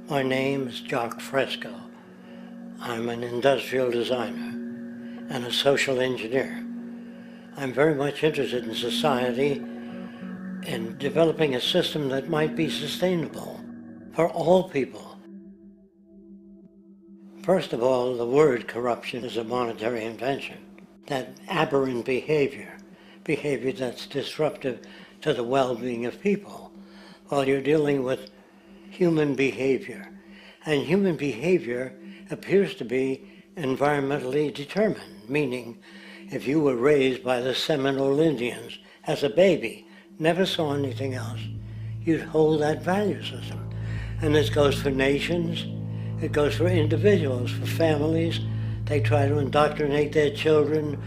My name is Jock Fresco. I'm an industrial designer and a social engineer. I'm very much interested in society and developing a system that might be sustainable for all people. First of all, the word corruption is a monetary invention. That aberrant behavior that's disruptive to the well-being of people, while you're dealing with human behavior. And human behavior appears to be environmentally determined, meaning if you were raised by the Seminole Indians as a baby, never saw anything else, you'd hold that value system. And this goes for nations, it goes for individuals, for families. They try to indoctrinate their children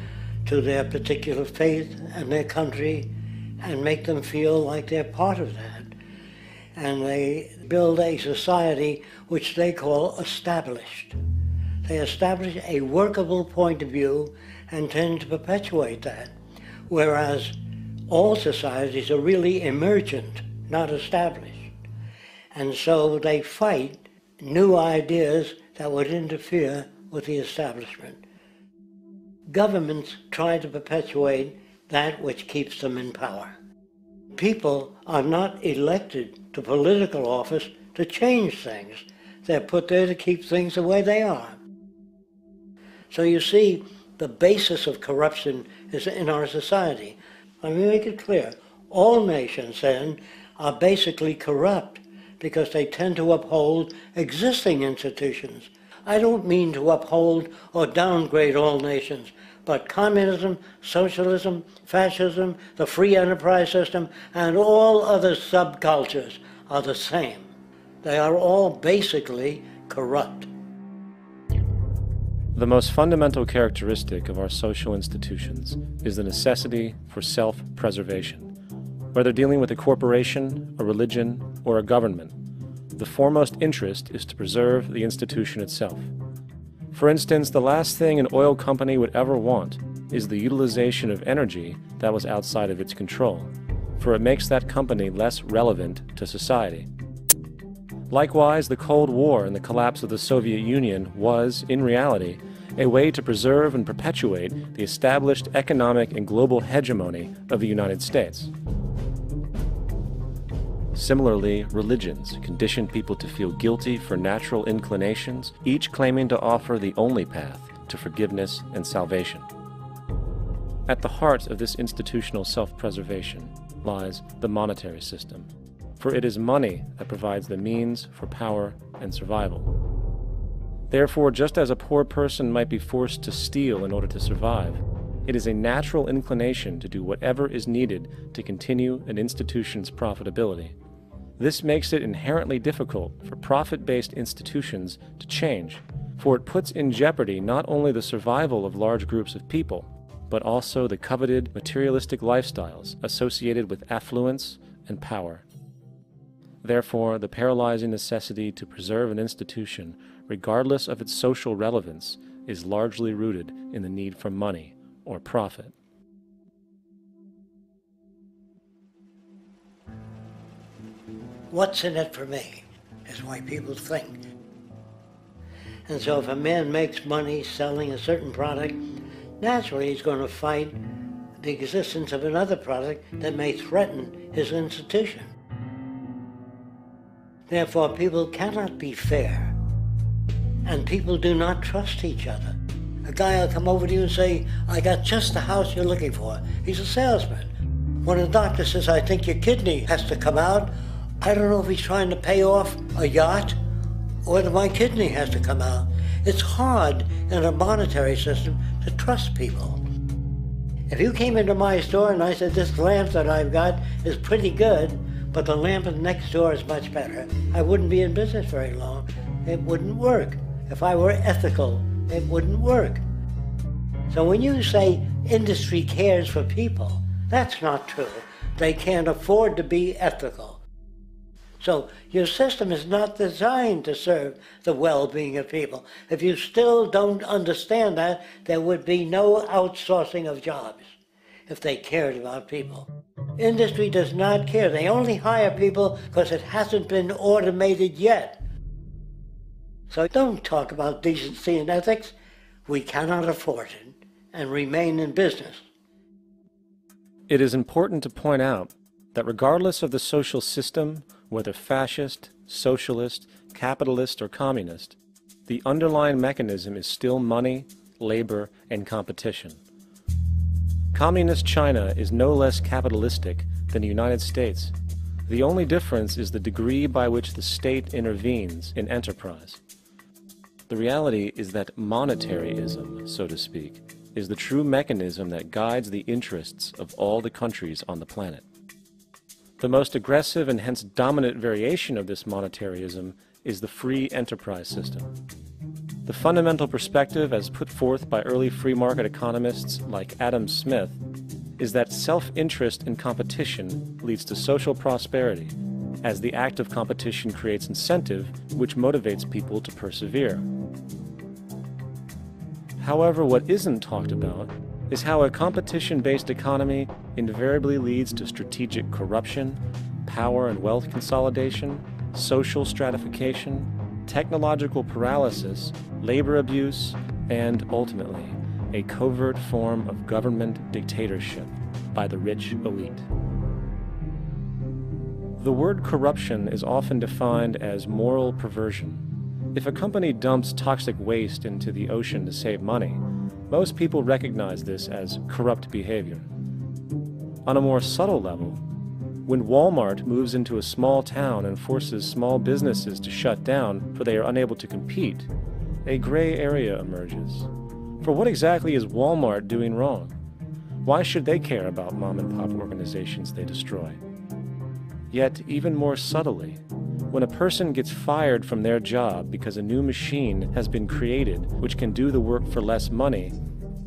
to their particular faith and their country and make them feel like they're part of that. And they build a society which they call established. They establish a workable point of view and tend to perpetuate that, whereas all societies are really emergent, not established. And so they fight new ideas that would interfere with the establishment. Governments try to perpetuate that which keeps them in power. People are not elected to political office to change things. They're put there to keep things the way they are. So you see, the basis of corruption is in our society. Let me make it clear. All nations, then, are basically corrupt because they tend to uphold existing institutions. I don't mean to uphold or downgrade all nations, but communism, socialism, fascism, the free enterprise system, and all other subcultures are the same. They are all basically corrupt. The most fundamental characteristic of our social institutions is the necessity for self-preservation. Whether dealing with a corporation, a religion, or a government, the foremost interest is to preserve the institution itself. For instance, the last thing an oil company would ever want is the utilization of energy that was outside of its control, for it makes that company less relevant to society. Likewise, the Cold War and the collapse of the Soviet Union was, in reality, a way to preserve and perpetuate the established economic and global hegemony of the United States. Similarly, religions condition people to feel guilty for natural inclinations, each claiming to offer the only path to forgiveness and salvation. At the heart of this institutional self-preservation lies the monetary system, for it is money that provides the means for power and survival. Therefore, just as a poor person might be forced to steal in order to survive, it is a natural inclination to do whatever is needed to continue an institution's profitability. This makes it inherently difficult for profit-based institutions to change, for it puts in jeopardy not only the survival of large groups of people, but also the coveted materialistic lifestyles associated with affluence and power. Therefore, the paralyzing necessity to preserve an institution, regardless of its social relevance, is largely rooted in the need for money or profit. What's in it for me is why people think. And so if a man makes money selling a certain product, naturally he's going to fight the existence of another product that may threaten his institution. Therefore, people cannot be fair, and people do not trust each other. A guy will come over to you and say, I got just the house you're looking for. He's a salesman. When a doctor says, I think your kidney has to come out, I don't know if he's trying to pay off a yacht or whether my kidney has to come out. It's hard in a monetary system to trust people. If you came into my store and I said, this lamp that I've got is pretty good, but the lamp next door is much better, I wouldn't be in business very long. It wouldn't work. If I were ethical, it wouldn't work. So when you say industry cares for people, that's not true. They can't afford to be ethical. So your system is not designed to serve the well-being of people. If you still don't understand that, there would be no outsourcing of jobs if they cared about people. Industry does not care. They only hire people because it hasn't been automated yet. So don't talk about decency and ethics. We cannot afford it and remain in business. It is important to point out that regardless of the social system, whether fascist, socialist, capitalist, or communist, the underlying mechanism is still money, labor, and competition. Communist China is no less capitalistic than the United States. The only difference is the degree by which the state intervenes in enterprise. The reality is that monetaryism, so to speak, is the true mechanism that guides the interests of all the countries on the planet. The most aggressive and hence dominant variation of this monetaryism is the free enterprise system. The fundamental perspective, as put forth by early free market economists like Adam Smith, is that self-interest in competition leads to social prosperity, as the act of competition creates incentive which motivates people to persevere. However, what isn't talked about is how a competition-based economy invariably leads to strategic corruption, power and wealth consolidation, social stratification, technological paralysis, labor abuse, and ultimately, a covert form of government dictatorship by the rich elite. The word corruption is often defined as moral perversion. If a company dumps toxic waste into the ocean to save money, most people recognize this as corrupt behavior. On a more subtle level, when Walmart moves into a small town and forces small businesses to shut down for they are unable to compete, a gray area emerges. For what exactly is Walmart doing wrong? Why should they care about mom-and-pop organizations they destroy? Yet, even more subtly, when a person gets fired from their job because a new machine has been created which can do the work for less money,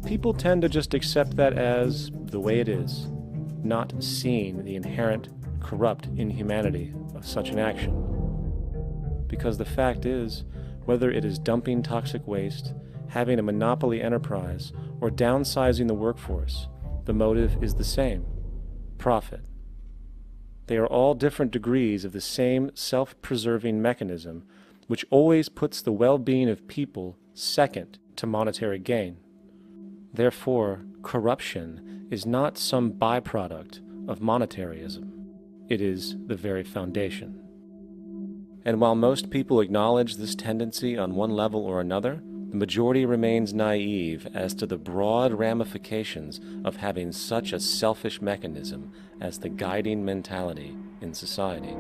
people tend to just accept that as the way it is, not seeing the inherent corrupt inhumanity of such an action. Because the fact is, whether it is dumping toxic waste, having a monopoly enterprise, or downsizing the workforce, the motive is the same: profit. They are all different degrees of the same self-preserving mechanism, which always puts the well-being of people second to monetary gain. Therefore, corruption is not some byproduct of monetaryism. It is the very foundation. And while most people acknowledge this tendency on one level or another, the majority remains naive as to the broad ramifications of having such a selfish mechanism as the guiding mentality in society.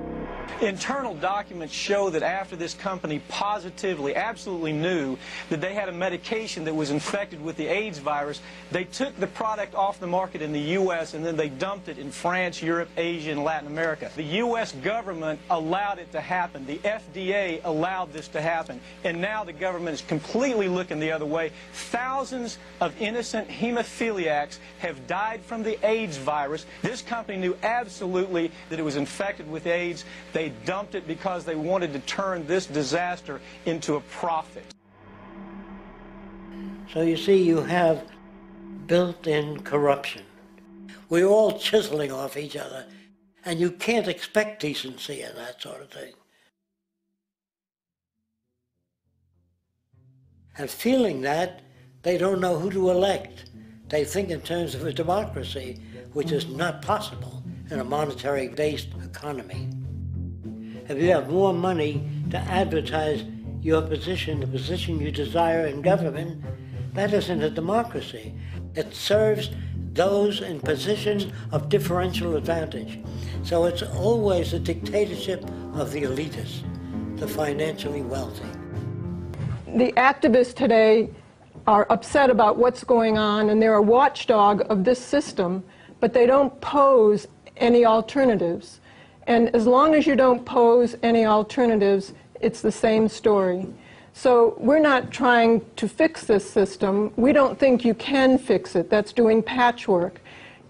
Internal documents show that after this company positively, absolutely knew that they had a medication that was infected with the AIDS virus, they took the product off the market in the U.S. and then they dumped it in France, Europe, Asia, and Latin America. The U.S. government allowed it to happen. The FDA allowed this to happen. And now the government is completely looking the other way. Thousands of innocent hemophiliacs have died from the AIDS virus. This company knew absolutely that it was infected with AIDS. They dumped it because they wanted to turn this disaster into a profit. So you see, you have built-in corruption. We're all chiseling off each other, and you can't expect decency in that sort of thing. And feeling that, they don't know who to elect. They think in terms of a democracy, which is not possible in a monetary-based economy. If you have more money to advertise your position, the position you desire in government, that isn't a democracy. It serves those in positions of differential advantage. So it's always a dictatorship of the elitists, the financially wealthy. The activists today are upset about what's going on, and they're a watchdog of this system, but they don't pose any alternatives. And as long as you don't pose any alternatives, it's the same story. So we're not trying to fix this system. We don't think you can fix it. That's doing patchwork.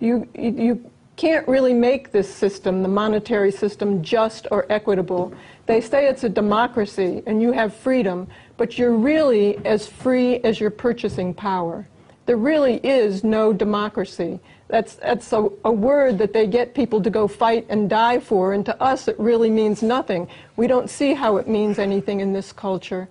You can't really make this system, the monetary system, just or equitable. They say it's a democracy and you have freedom, but you're really as free as your purchasing power. there really is no democracy. That's a word that they get people to go fight and die for, and to us it really means nothing. We don't see how it means anything in this culture.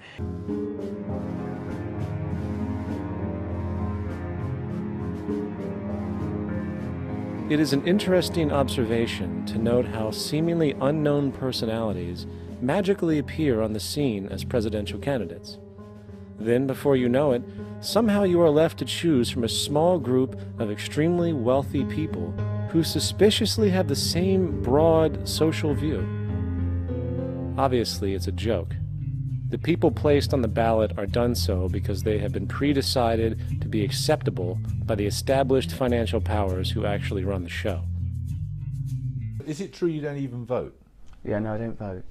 It is an interesting observation to note how seemingly unknown personalities magically appear on the scene as presidential candidates. Then, before you know it, somehow you are left to choose from a small group of extremely wealthy people who suspiciously have the same broad social view. Obviously, it's a joke. The people placed on the ballot are done so because they have been pre-decided to be acceptable by the established financial powers who actually run the show. Is it true you don't even vote? Yeah, no, I don't vote.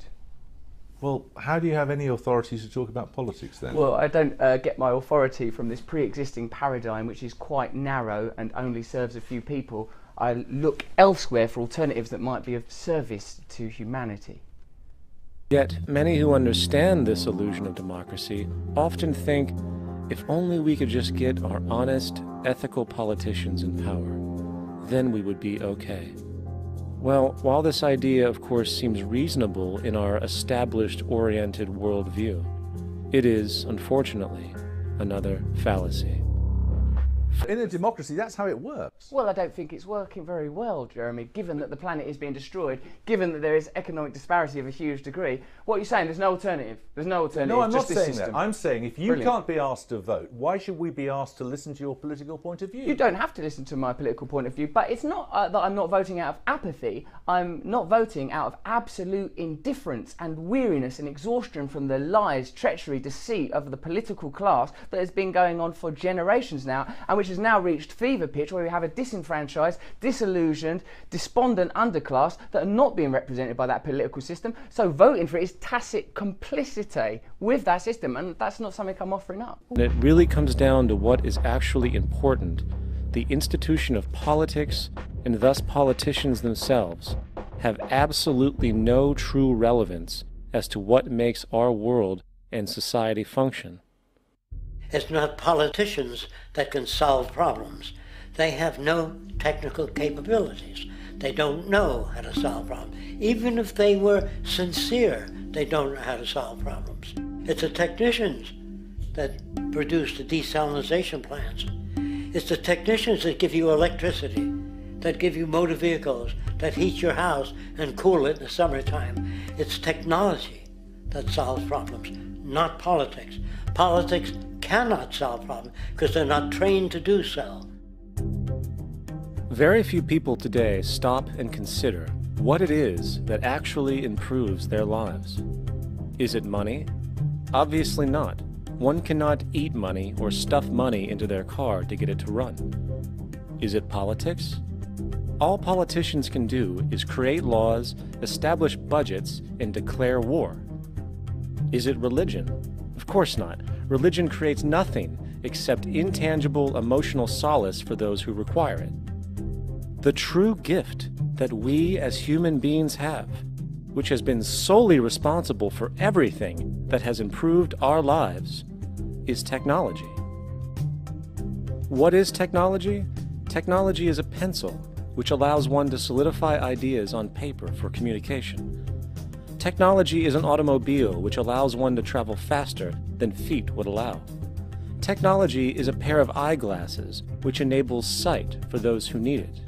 Well, how do you have any authority to talk about politics then? Well, I don't get my authority from this pre-existing paradigm, which is quite narrow and only serves a few people. I look elsewhere for alternatives that might be of service to humanity. Yet, many who understand this illusion of democracy often think, if only we could just get our honest, ethical politicians in power, then we would be okay. Well, while this idea, of course, seems reasonable in our established-oriented worldview, it is, unfortunately, another fallacy. In a democracy, that's how it works. Well, I don't think it's working very well, Jeremy, given that the planet is being destroyed, given that there is economic disparity of a huge degree. What are you saying? There's no alternative? There's no alternative? No, I'm not just this saying system. that. I'm saying if you Brilliant. can't be asked to vote, why should we be asked to listen to your political point of view? You don't have to listen to my political point of view, but it's not that I'm not voting out of apathy. I'm not voting out of absolute indifference and weariness and exhaustion from the lies, treachery, deceit of the political class that has been going on for generations now, and which has now reached fever pitch where we have a disenfranchised, disillusioned, despondent underclass that are not being represented by that political system. So voting for it is tacit complicity with that system, and that's not something I'm offering up. And it really comes down to what is actually important. The institution of politics, and thus politicians themselves, have absolutely no true relevance as to what makes our world and society function. It's not politicians that can solve problems. They have no technical capabilities. They don't know how to solve problems. Even if they were sincere, they don't know how to solve problems. It's the technicians that produce the desalination plants. It's the technicians that give you electricity, that give you motor vehicles, that heat your house and cool it in the summertime. It's technology that solves problems, not politics. Politics cannot solve problems because they're not trained to do so. Very few people today stop and consider what it is that actually improves their lives. Is it money? Obviously not. One cannot eat money or stuff money into their car to get it to run. Is it politics? All politicians can do is create laws, establish budgets, and declare war. Is it religion? Of course not. Religion creates nothing except intangible emotional solace for those who require it. The true gift that we as human beings have, which has been solely responsible for everything that has improved our lives, is technology. What is technology? Technology is a pencil which allows one to solidify ideas on paper for communication. Technology is an automobile which allows one to travel faster than feet would allow. Technology is a pair of eyeglasses which enables sight for those who need it.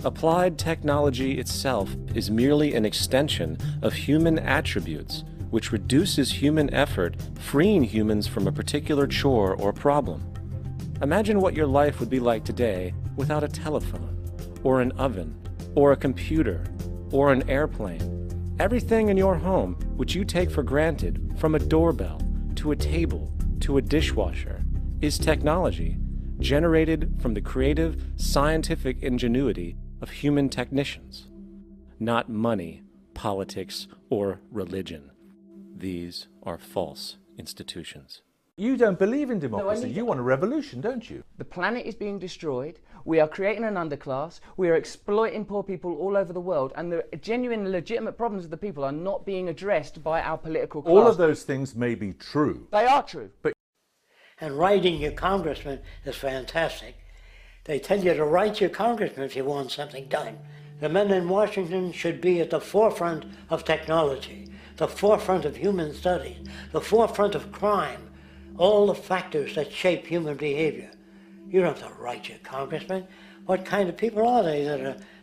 Applied technology itself is merely an extension of human attributes which reduces human effort, freeing humans from a particular chore or problem. Imagine what your life would be like today without a telephone, or an oven, or a computer, or an airplane. Everything in your home which you take for granted, from a doorbell, to a table, to a dishwasher, is technology generated from the creative, scientific ingenuity of human technicians, not money, politics, or religion. These are false institutions. You don't believe in democracy. No, You want a revolution, don't you? The planet is being destroyed. We are creating an underclass. We are exploiting poor people all over the world. And the genuine, legitimate problems of the people are not being addressed by our political class. All of those things may be true. They are true. But And writing your congressman is fantastic. They tell you to write your congressman if you want something done. The men in Washington should be at the forefront of technology, the forefront of human studies, the forefront of crime, all the factors that shape human behavior. You don't have to write your congressman. What kind of people are they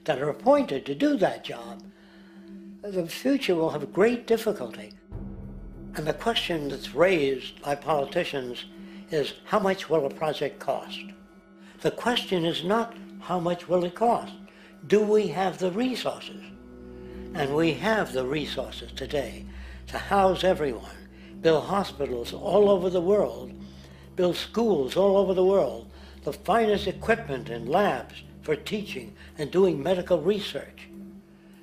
that are appointed to do that job? The future will have great difficulty. And the question that's raised by politicians is, how much will a project cost? The question is not how much will it cost. Do we have the resources? And we have the resources today to house everyone, build hospitals all over the world, build schools all over the world, the finest equipment and labs for teaching and doing medical research.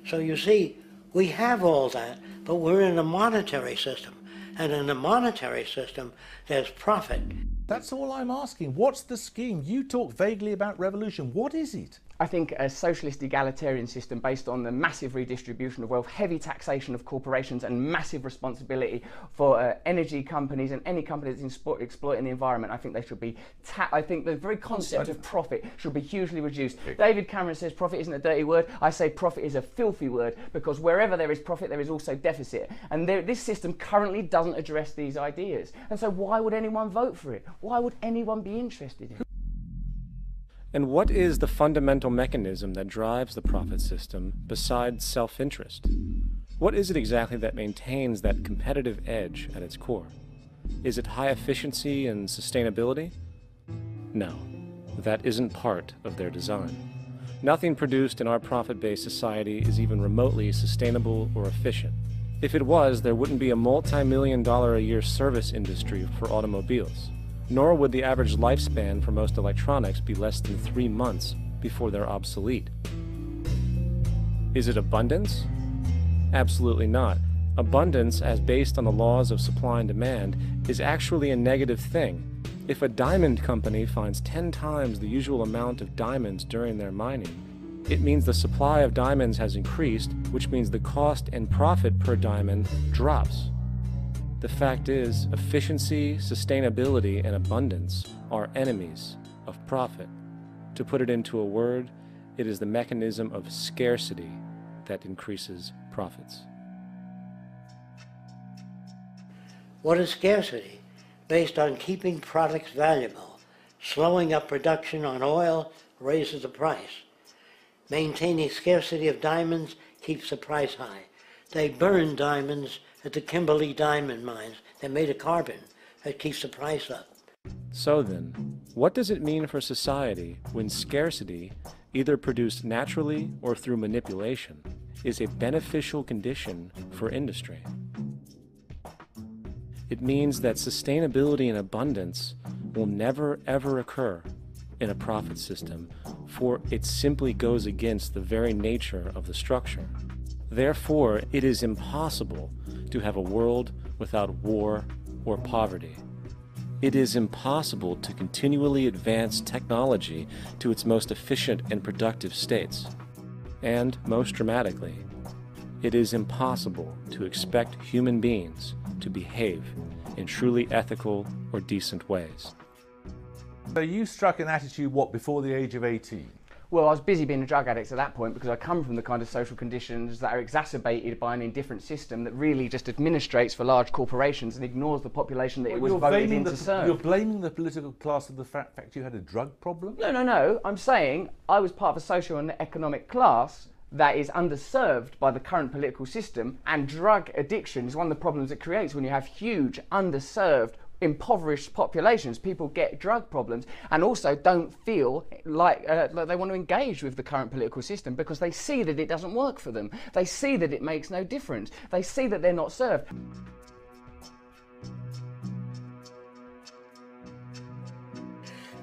So you see, we have all that, but we're in a monetary system. And in a monetary system, there's profit. That's all I'm asking. What's the scheme? You talk vaguely about revolution. What is it? I think a socialist egalitarian system based on the massive redistribution of wealth, heavy taxation of corporations and massive responsibility for energy companies and any company that's exploiting the environment. I think they should be I think the very concept of profit should be hugely reduced. David Cameron says profit isn't a dirty word. I say profit is a filthy word, because wherever there is profit there is also deficit, and this system currently doesn't address these ideas. And so why would anyone vote for it? Why would anyone be interested in it? And what is the fundamental mechanism that drives the profit system besides self-interest? What is it exactly that maintains that competitive edge at its core? Is it high efficiency and sustainability? No, that isn't part of their design. Nothing produced in our profit-based society is even remotely sustainable or efficient. If it was, there wouldn't be a multi-million-dollar-a-year service industry for automobiles. Nor would the average lifespan for most electronics be less than 3 months before they're obsolete. Is it abundance? Absolutely not. Abundance, as based on the laws of supply and demand, is actually a negative thing. If a diamond company finds 10 times the usual amount of diamonds during their mining, it means the supply of diamonds has increased, which means the cost and profit per diamond drops. The fact is, efficiency, sustainability, and abundance are enemies of profit. To put it into a word, it is the mechanism of scarcity that increases profits. What is scarcity? Based on keeping products valuable. Slowing up production on oil raises the price. Maintaining scarcity of diamonds keeps the price high. They burn diamonds at the Kimberley diamond mines. They're made of carbon. That keeps the price up. So then, what does it mean for society when scarcity, either produced naturally or through manipulation, is a beneficial condition for industry? It means that sustainability and abundance will never ever occur in a profit system, for it simply goes against the very nature of the structure. Therefore, it is impossible to have a world without war or poverty. It is impossible to continually advance technology to its most efficient and productive states. And, most dramatically, it is impossible to expect human beings to behave in truly ethical or decent ways. So you struck an attitude, what, before the age of 18? Well, I was busy being a drug addict at that point because I come from the kind of social conditions that are exacerbated by an indifferent system that really just administrates for large corporations and ignores the population that it was voted in to serve. You're blaming the political class for the fact you had a drug problem? No. I'm saying I was part of a social and economic class that is underserved by the current political system, and drug addiction is one of the problems it creates when you have huge, underserved, impoverished populations. People get drug problems and also don't feel like they want to engage with the current political system because they see that it doesn't work for them. They see that it makes no difference. They see that they're not served.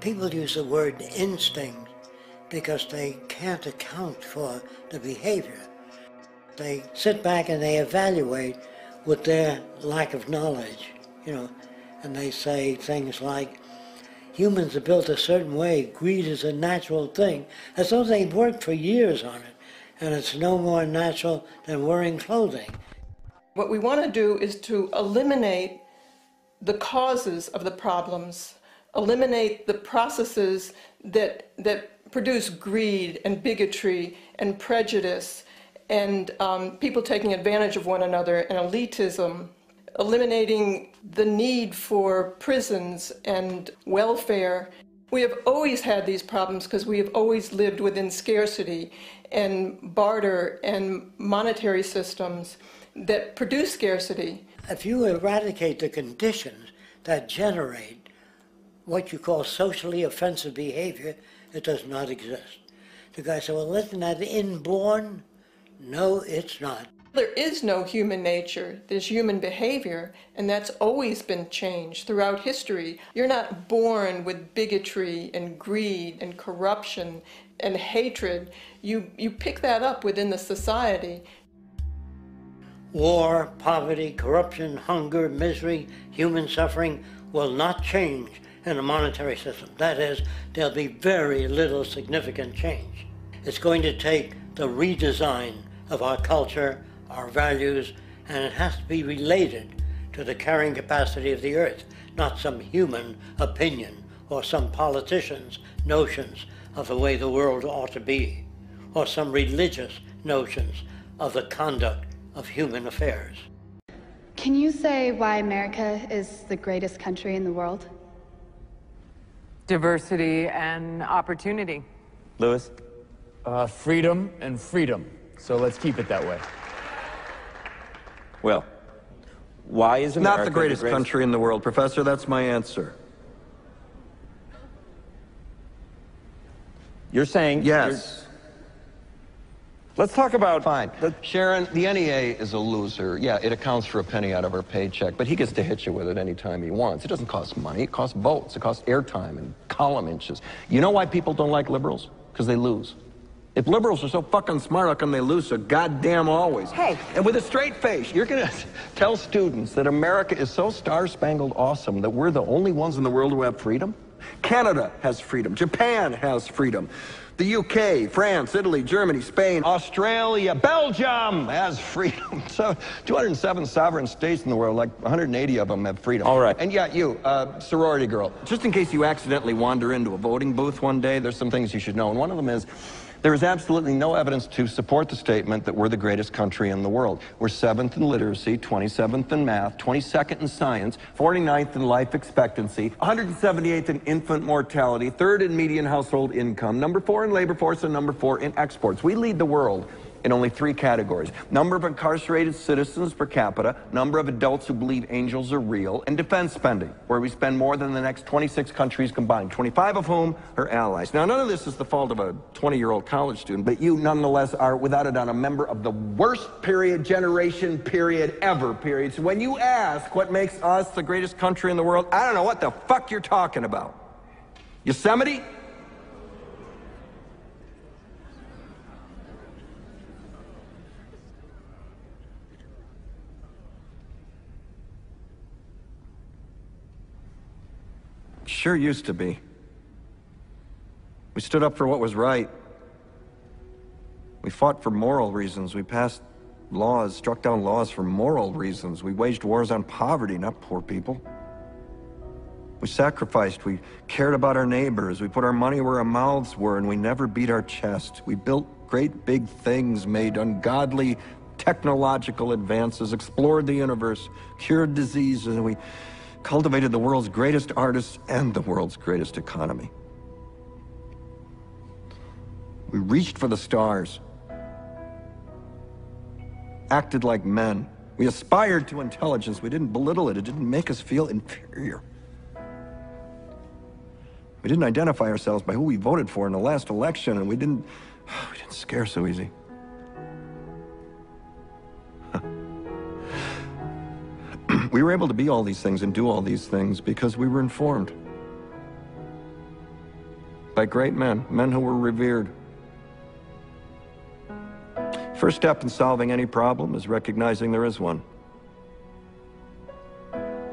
People use the word instinct because they can't account for the behavior. They sit back and they evaluate with their lack of knowledge, and they say things like, humans are built a certain way, greed is a natural thing, as though they've worked for years on it, and it's no more natural than wearing clothing. What we want to do is to eliminate the causes of the problems eliminate the processes that produce greed and bigotry and prejudice and people taking advantage of one another and elitism, eliminating the need for prisons and welfare. We have always had these problems because we have always lived within scarcity and barter and monetary systems that produce scarcity. If you eradicate the conditions that generate what you call socially offensive behavior, it does not exist. The guy said, well, isn't that inborn? No, it's not. There is no human nature, there's human behavior, and that's always been changed throughout history. You're not born with bigotry and greed and corruption and hatred. You pick that up within the society. War, poverty, corruption, hunger, misery, human suffering will not change in a monetary system. That is, there'll be very little significant change. It's going to take the redesign of our culture, our values, and it has to be related to the carrying capacity of the earth, not some human opinion or some politician's notions of the way the world ought to be, or some religious notions of the conduct of human affairs. Can you say why America is the greatest country in the world? Diversity and opportunity. Lewis? Freedom and freedom. So let's keep it that way. Well, why is America not the greatest country in the world, Professor? That's my answer. You're saying... Yes. Let's talk about... Fine. Sharon, the NEA is a loser. Yeah, it accounts for a penny out of her paycheck, but he gets to hit you with it anytime he wants. It doesn't cost money. It costs votes. It costs airtime and column inches. You know why people don't like liberals? Because they lose. If liberals are so fucking smart, how come they lose so goddamn always? Hey, and with a straight face, you're going to tell students that America is so star-spangled awesome that we're the only ones in the world who have freedom? Canada has freedom. Japan has freedom. The UK, France, Italy, Germany, Spain, Australia, Belgium has freedom. So 207 sovereign states in the world, like 180 of them have freedom. All right. And yeah, you, sorority girl. Just in case you accidentally wander into a voting booth one day, There's some things you should know, and one of them is there is absolutely no evidence to support the statement that we're the greatest country in the world. We're 7th in literacy, 27th in math, 22nd in science, 49th in life expectancy, 178th in infant mortality, 3rd in median household income, number 4 in labor force, and number 4 in exports. We lead the world in only 3 categories: number of incarcerated citizens per capita, number of adults who believe angels are real, and defense spending, where we spend more than the next 26 countries combined, 25 of whom are allies. Now, none of this is the fault of a 20-year-old college student, but you nonetheless are, without a doubt, a member of the worst generation ever. So when you ask what makes us the greatest country in the world, I don't know what the fuck you're talking about. Yosemite? Sure used to be. We stood up for what was right. We fought for moral reasons. We passed laws, struck down laws for moral reasons. We waged wars on poverty, not poor people. We sacrificed. We cared about our neighbors. We put our money where our mouths were, and we never beat our chest. We built great big things, made ungodly technological advances, explored the universe, cured diseases, and we cultivated the world's greatest artists and the world's greatest economy. We reached for the stars, acted like men. We aspired to intelligence. We didn't belittle it. It didn't make us feel inferior. We didn't identify ourselves by who we voted for in the last election, and we didn't scare so easy. We were able to be all these things and do all these things because we were informed by great men, men who were revered. First step in solving any problem is recognizing there is one.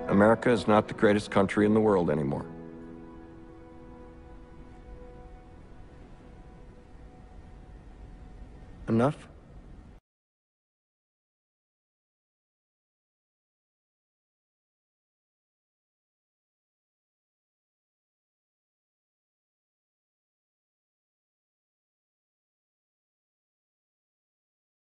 America is not the greatest country in the world anymore. Enough?